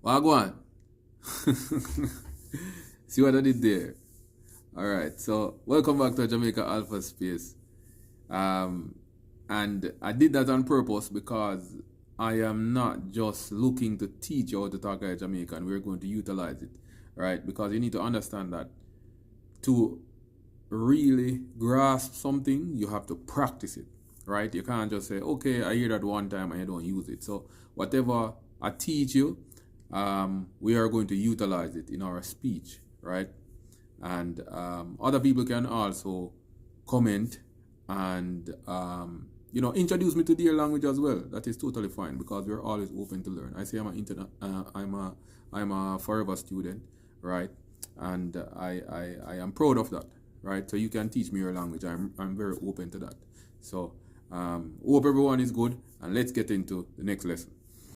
Wagwan. See what I did there? Alright, so welcome back to Jamaica Alpha Space. Um, and I did that on purpose because I am not just looking to teach you how to talk like Jamaican. We're going to utilize it, right? Because you need to understand that to really grasp something, you have to practice it, right? You can't just say, okay, I hear that one time and you don't use it. So whatever I teach you, we are going to utilize it in our speech, right? And other people can also comment and introduce me to their language as well. That is totally fine because we're always open to learn. I say I'm a forever student, right? And I am proud of that, right? So you can teach me your language. I'm very open to that. So hope everyone is good, and let's get into the next lesson.